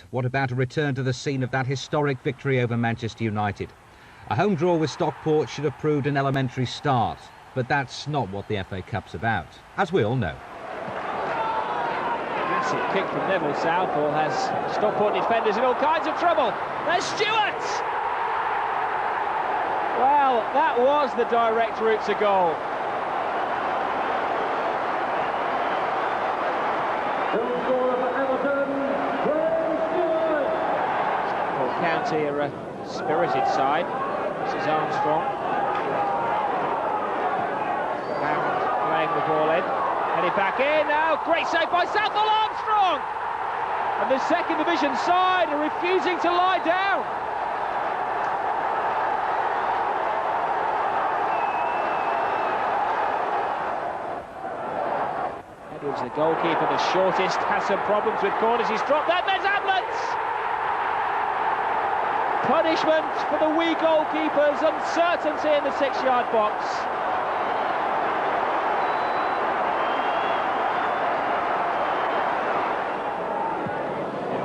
asked, what about a return to the scene of that historic victory over Manchester United? A home draw with Stockport should have proved an elementary start, but that's not what the FA Cup's about, as we all know. Massive kick from Neville Southall has Stockport defenders in all kinds of trouble. There's Stuart! Well, that was the direct route to goal. Stockport County are a spirited side. This is Armstrong. Pound playing the ball in. Headed back in now. Great save by Southall. Armstrong! And the second division side are refusing to lie down. Edwards, the goalkeeper, the shortest, has some problems with corners. He's dropped that. There's Ablett! Punishment for the wee goalkeepers, uncertainty in the 6-yard box.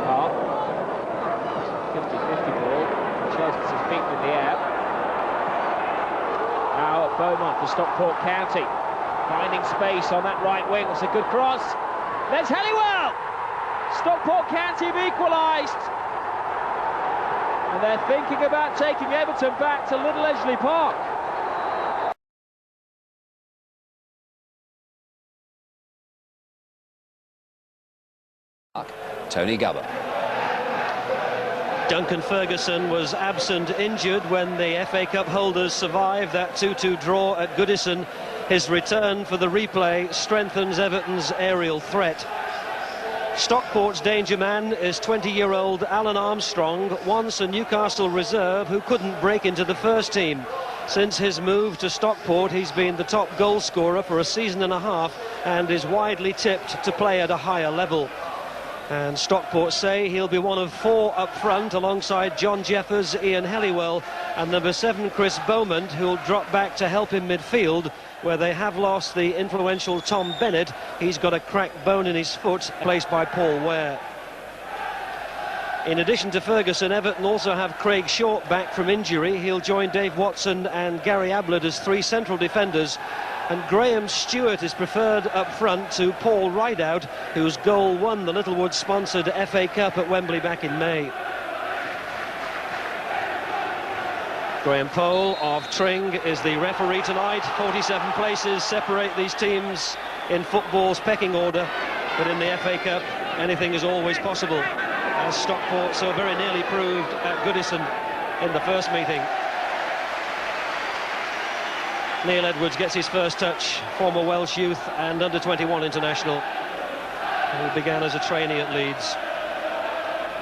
Park, 50-50 ball, Chelsea is beaten in the air. Now at Beaumont for Stockport County, finding space on that right wing. It's a good cross. There's Helliwell! Stockport County have equalised. And they're thinking about taking Everton back to Little Edgeley Park. Tony Gubber. Duncan Ferguson was absent injured when the FA Cup holders survived that 2-2 draw at Goodison. His return for the replay strengthens Everton's aerial threat. Stockport's danger man is 20-year-old Alan Armstrong, once a Newcastle reserve who couldn't break into the first team. Since his move to Stockport, he's been the top goal scorer for a season and a half and is widely tipped to play at a higher level. And Stockport say he'll be one of 4 up front alongside John Jeffers, Ian Helliwell and number 7 Chris Beaumont, who'll drop back to help in midfield, where they have lost the influential Tom Bennett. He's got a cracked bone in his foot, placed by Paul Ware. In addition to Ferguson, Everton also have Craig Short back from injury. He'll join Dave Watson and Gary Ablett as 3 central defenders. And Graham Stuart is preferred up front to Paul Rideout, whose goal won the Littlewood-sponsored FA Cup at Wembley back in May. Graham Pole of Tring is the referee tonight. 47 places separate these teams in football's pecking order, but in the FA Cup, anything is always possible, as Stockport so very nearly proved at Goodison in the first meeting. Neil Edwards gets his first touch, former Welsh youth and under-21 international, who began as a trainee at Leeds.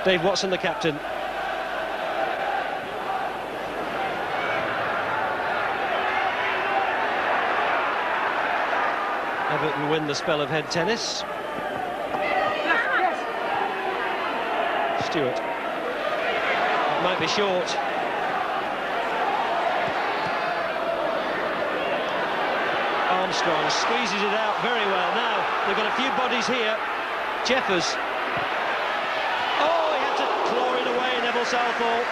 Dave Watson, the captain. Everton win the spell of head tennis. Stuart. It might be short. Armstrong squeezes it out very well. Now they've got a few bodies here. Jeffers. Oh, he had to claw it away, Neville Southall.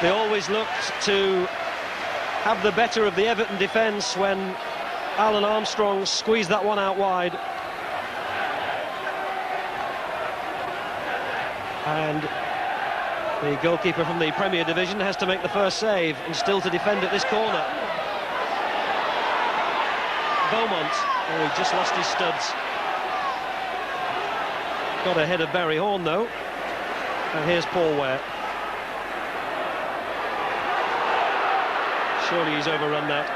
They always looked to have the better of the Everton defence when Alan Armstrong squeezed that one out wide. And the goalkeeper from the Premier Division has to make the first save and still to defend at this corner. Beaumont, oh, he just lost his studs. Got ahead of Barry Horn though. And here's Paul Ware. Surely he's overrun that.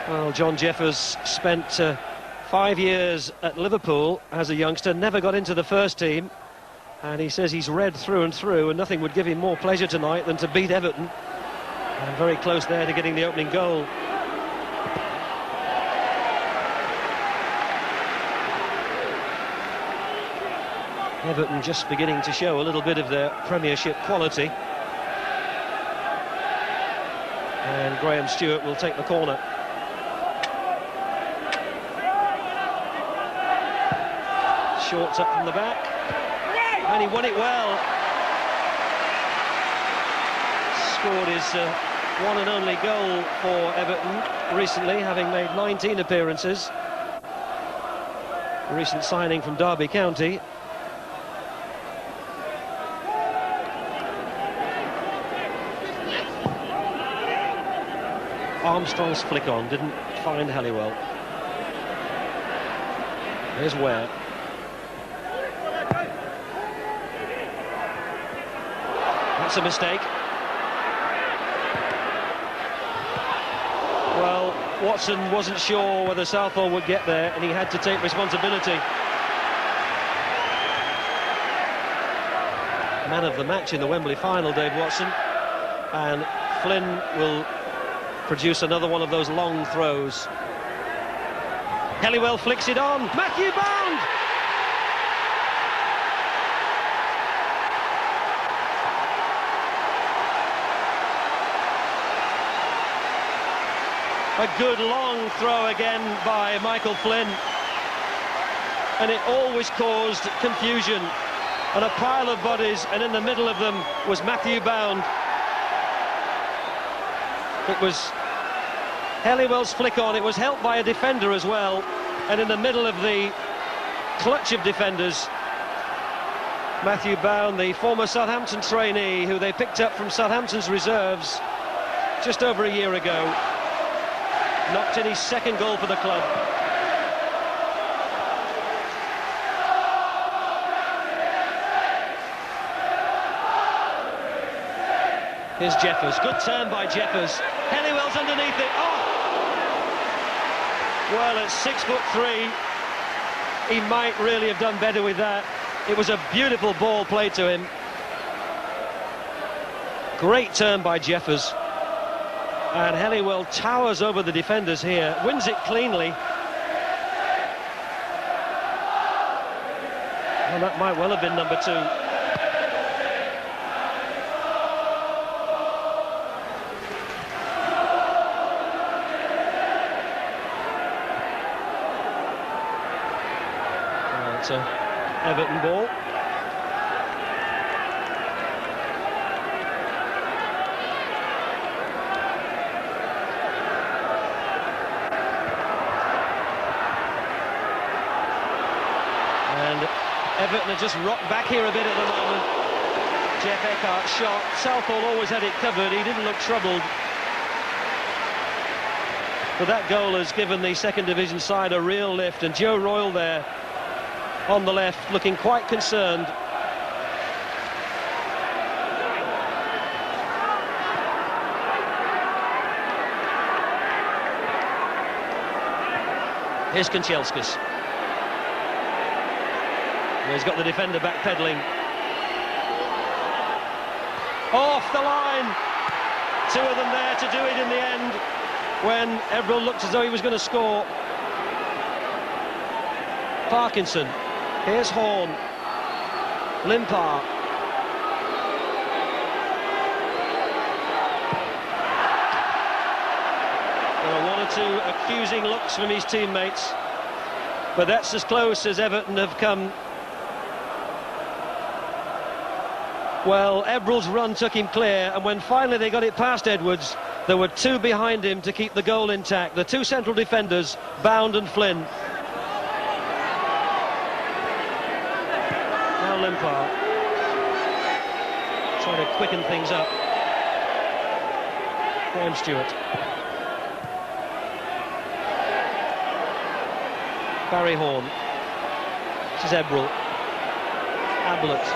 Well, John Jeffers spent 5 years at Liverpool as a youngster, never got into the first team, and he says he's red through and through, and nothing would give him more pleasure tonight than to beat Everton. And very close there to getting the opening goal. Everton just beginning to show a little bit of their Premiership quality. And Graham Stuart will take the corner. Shorts up from the back, and he won it well. Scored his one and only goal for Everton recently, having made 19 appearances. A recent signing from Derby County. Armstrong's flick on, didn't find Halliwell. There's Ware. That's a mistake. Well, Watson wasn't sure whether Southall would get there, and he had to take responsibility. Man of the match in the Wembley final, Dave Watson. And Flynn will produce another one of those long throws. Halliwell flicks it on. Matthew Bound! A good long throw again by Michael Flynn. And it always caused confusion. And a pile of bodies, and in the middle of them was Matthew Bound. It was Halliwell's flick on. It was helped by a defender as well. And in the middle of the clutch of defenders, Matthew Bound, the former Southampton trainee, who they picked up from Southampton's reserves just over a year ago, knocked in his second goal for the club. Here's Jeffers. Good turn by Jeffers. Halliwell's underneath it. Oh! Well, at 6'3", he might really have done better with that. It was a beautiful ball played to him. Great turn by Jeffers. And Halliwell towers over the defenders here, wins it cleanly. Well, that might well have been number 2. It's an Everton ball. Everton had just rocked back here a bit at the moment. Jeff Eckart's shot. Southall always had it covered. He didn't look troubled. But that goal has given the second division side a real lift. And Joe Royle there on the left looking quite concerned. Here's Kanchelskis. He's got the defender backpedaling. Off the line. 2 of them there to do it in the end when Ebbrell looked as though he was going to score. Parkinson. Here's Horn. Limpar. There are 1 or 2 accusing looks from his teammates, but that's as close as Everton have come. Well, Ebbrell's run took him clear, and when finally they got it past Edwards, there were 2 behind him to keep the goal intact. The 2 central defenders, Bound and Flynn. Now Limpar trying to quicken things up. Graham Stuart. Barry Horn. This is Ebbrell. Ablett.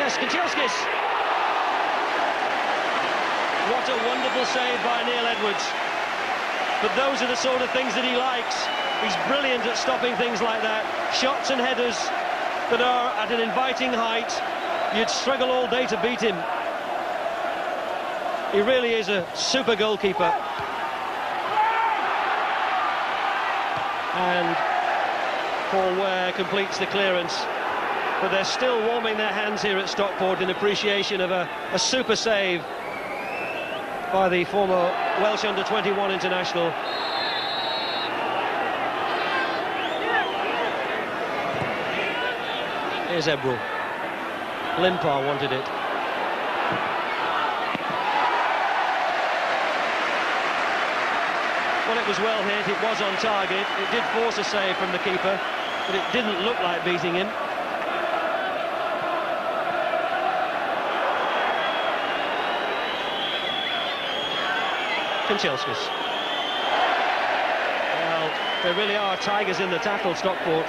Kanchelskis. What a wonderful save by Neil Edwards. But those are the sort of things that he likes. He's brilliant at stopping things like that. Shots and headers that are at an inviting height. You'd struggle all day to beat him. He really is a super goalkeeper. And Paul Ware completes the clearance. but they're still warming their hands here at Stockport in appreciation of a super save by the former Welsh under-21 international. Here's Ebbrell. Limpar wanted it. Well, it was well hit, it was on target, it did force a save from the keeper, but it didn't look like beating him. Kanchelskis. Well, there really are tigers in the tackle, Stockport.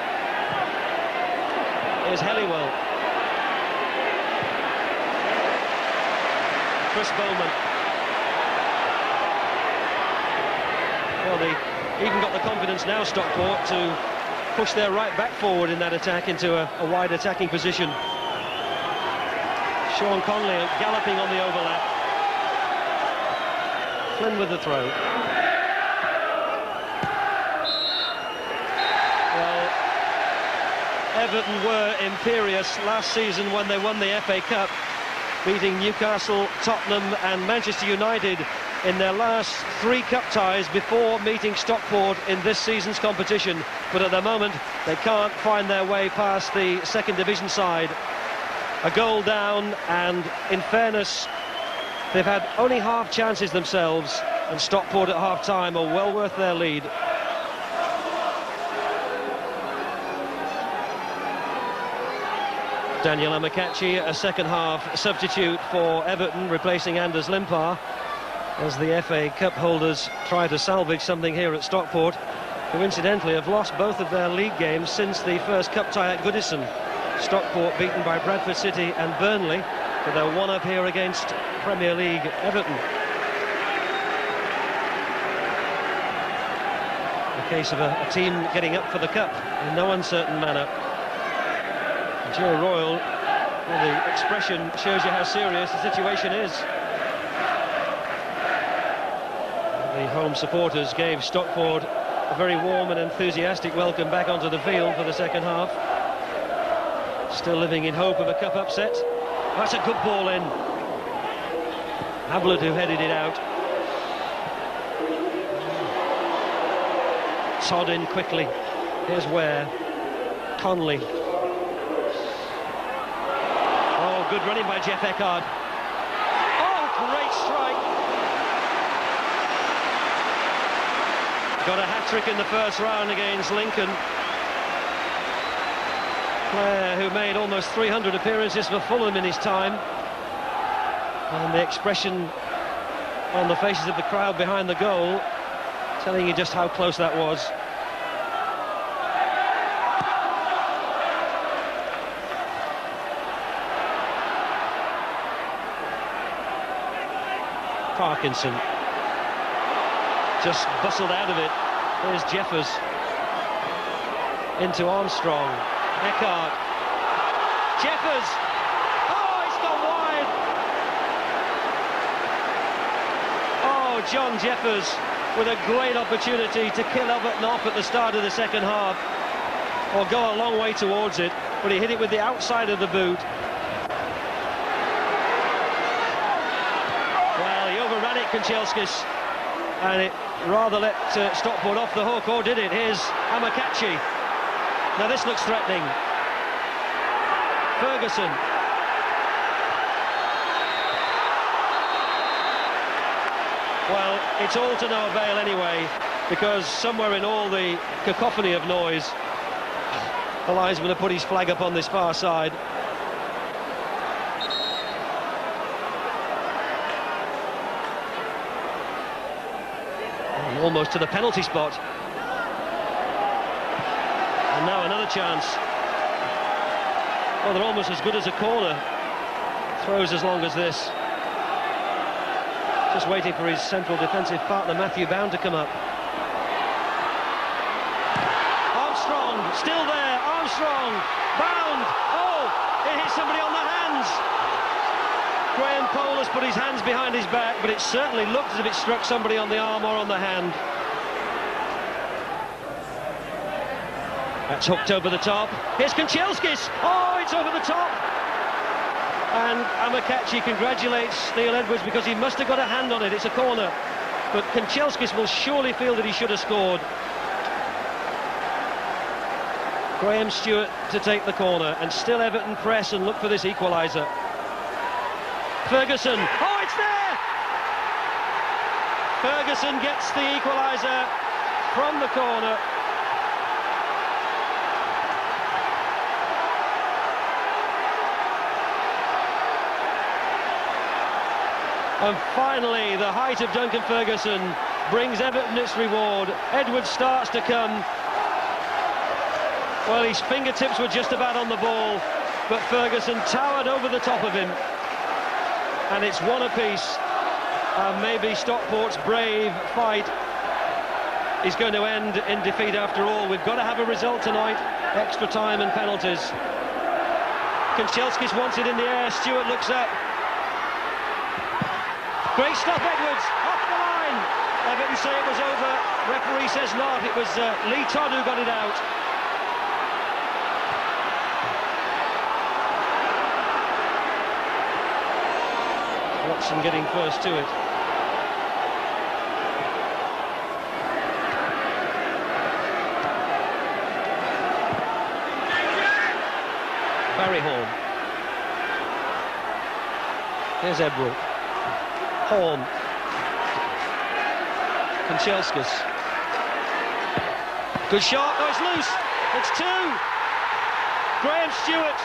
Here's Helliwell. Chris Bowman. Well, they even got the confidence now, Stockport, to push their right back forward in that attack into a wide attacking position. Sean Conley galloping on the overlap. Flynn with the throw. Well, Everton were imperious last season when they won the FA Cup, beating Newcastle, Tottenham and Manchester United in their last 3 cup ties before meeting Stockport in this season's competition. But at the moment, they can't find their way past the second division side. A goal down, and in fairness, they've had only half chances themselves, and Stockport at half-time are well worth their lead. Daniel Amakachi, a second-half substitute for Everton, replacing Anders Limpar, as the FA Cup holders try to salvage something here at Stockport, who incidentally have lost both of their league games since the first cup tie at Goodison. Stockport beaten by Bradford City and Burnley, but they're one up here against Premier League Everton. A case of a team getting up for the cup in no uncertain manner. Joe Royal, well, the expression shows you how serious the situation is. The home supporters gave Stockport a very warm and enthusiastic welcome back onto the field for the second half. Still living in hope of a cup upset. That's a good ball in. Ablett who headed it out. Todd in quickly. Here's Ware. Conley. Oh, good running by Jeff Eckard. Oh, great strike. Got a hat-trick in the first round against Lincoln. Player who made almost 300 appearances for Fulham in his time. And the expression on the faces of the crowd behind the goal telling you just how close that was. Parkinson just bustled out of it. There's Jeffers into Armstrong. Eckard. Jeffers. Oh, it's gone wide. Oh, John Jeffers with a great opportunity to kill Everton off at the start of the second half, or go a long way towards it, but he hit it with the outside of the boot. Well, he overran it, Kanchelskis, and it rather let Stockport off the hook, or did it? Here's Amakachi. Now this looks threatening. Ferguson. Well, it's all to no avail anyway, because somewhere in all the cacophony of noise, the linesman have put his flag up on this far side. And almost to the penalty spot. And now another chance. Well, they're almost as good as a corner. Throws as long as this. Just waiting for his central defensive partner, Matthew Bound, to come up. Armstrong, still there. Armstrong, Bound. Oh, it hit somebody on the hands. Graham Cole has put his hands behind his back, but it certainly looked as if it struck somebody on the arm or on the hand. That's hooked over the top. Here's Kanchelskis. Oh, it's over the top. And Amakachi congratulates Neil Edwards because he must have got a hand on it. It's a corner. But Kanchelskis will surely feel that he should have scored. Graham Stuart to take the corner, and still Everton press and look for this equaliser. Ferguson, oh, it's there! Ferguson gets the equaliser from the corner. And finally, the height of Duncan Ferguson brings Everton its reward. Edwards starts to come. Well, his fingertips were just about on the ball, but Ferguson towered over the top of him. And it's one apiece. And maybe Stockport's brave fight is going to end in defeat after all. We've got to have a result tonight. Extra time and penalties. Kanchelskis wants it in the air. Stuart looks up. Great stop, Edwards, off the line. Everton say it was over. Referee says not. It was Lee Todd who got it out. Watson getting first to it. Barry Horn. Here's Ebbrell. Horn. Kanchelskis. Good shot. Oh, it's loose. It's two. Graham Stuart.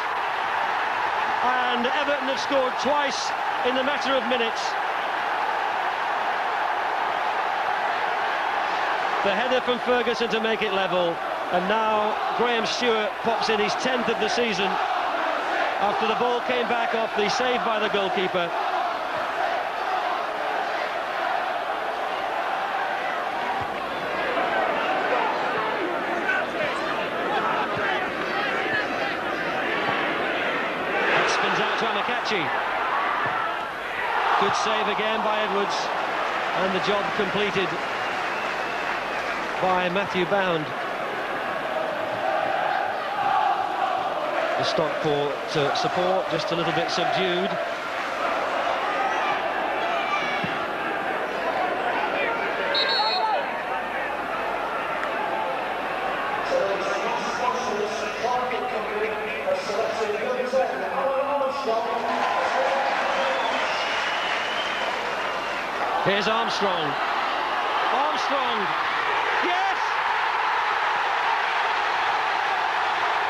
And Everton have scored twice in the matter of minutes. The header from Ferguson to make it level. And now Graham Stuart pops in his 10th of the season after the ball came back off the save by the goalkeeper. Good save again by Edwards, and the job completed by Matthew Bound. The Stockport support just a little bit subdued. Here's Armstrong. Armstrong. Yes!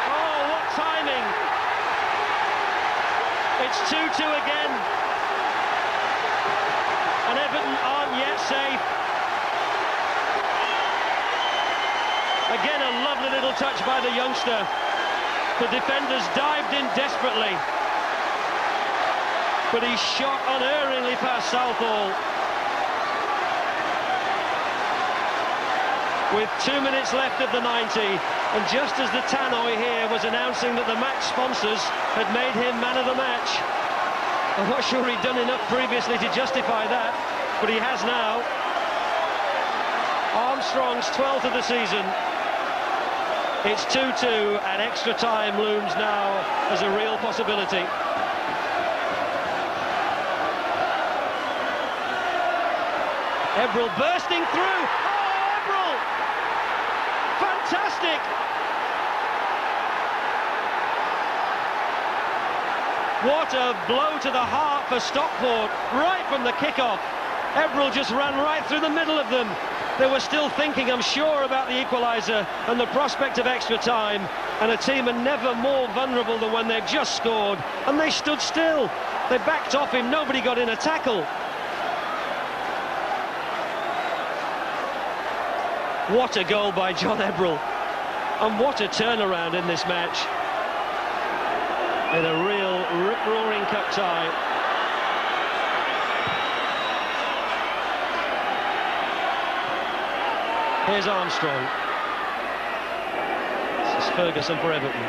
Oh, what timing! It's 2-2 again. And Everton aren't yet safe. Again, a lovely little touch by the youngster. The defenders dived in desperately. But he shot unerringly past Southall. With 2 minutes left of the 90, and just as the tannoy here was announcing that the match sponsors had made him man of the match. I'm not sure he'd done enough previously to justify that, but he has now. Armstrong's 12th of the season. It's 2-2, and extra time looms now as a real possibility. Ebbrell bursting through. Fantastic! What a blow to the heart for Stockport, right from the kick-off. Ebbrell just ran right through the middle of them. They were still thinking, I'm sure, about the equaliser and the prospect of extra time, and a team are never more vulnerable than when they've just scored, and they stood still. They backed off him, nobody got in a tackle. What a goal by John Ebbrell, and what a turnaround in this match. In a real rip-roaring cup tie. Here's Armstrong. This is Ferguson for Everton.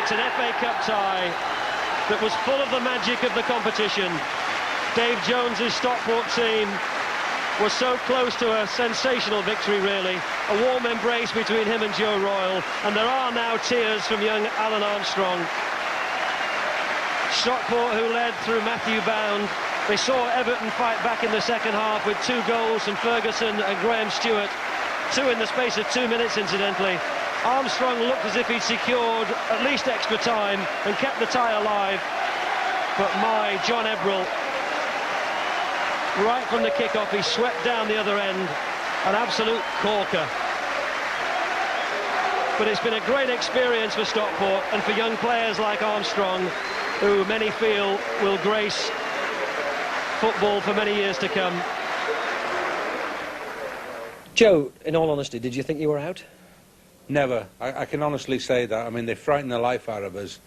It's an FA Cup tie, that was full of the magic of the competition. Dave Jones's Stockport team was so close to a sensational victory, really. A warm embrace between him and Joe Royle, and there are now tears from young Alan Armstrong. Stockport, who led through Matthew Bound. They saw Everton fight back in the second half with 2 goals from Ferguson and Graham Stuart, 2 in the space of 2 minutes, incidentally. Armstrong looked as if he'd secured at least extra time and kept the tie alive. But my John Ebbrell, right from the kick-off, he swept down the other end. An absolute corker. But it's been a great experience for Stockport and for young players like Armstrong, who many feel will grace football for many years to come. Joe, in all honesty, did you think you were out? Never. I can honestly say that. I mean, they frightened the life out of us,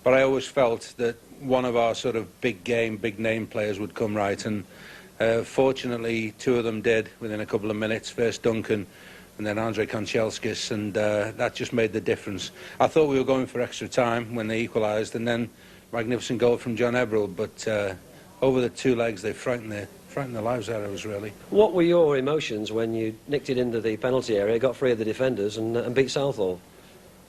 but I always felt that one of our sort of big game, big name players would come right, and fortunately 2 of them did within a couple of minutes. First Duncan and then Andre Konchelskis, and that just made the difference. I thought we were going for extra time when they equalised, and then magnificent goal from John Ebbrell, but over the 2 legs they frightened the lives out of us, really. What were your emotions when you nicked it into the penalty area, got free of the defenders and beat Southall?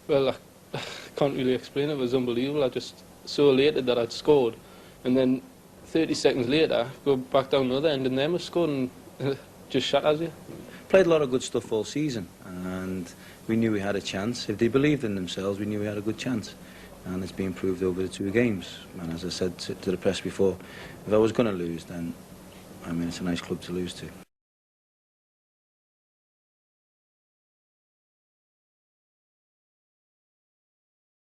Well, I can't really explain it. It was unbelievable. I just so elated that I'd scored, and then 30 seconds later go back down the other end and them have scored, and just shatters you. Played a lot of good stuff all season, and we knew we had a chance. If they believed in themselves, we knew we had a good chance, and it's been proved over the 2 games. And as I said to the press before, if I was going to lose, then I mean, it's a nice club to lose to.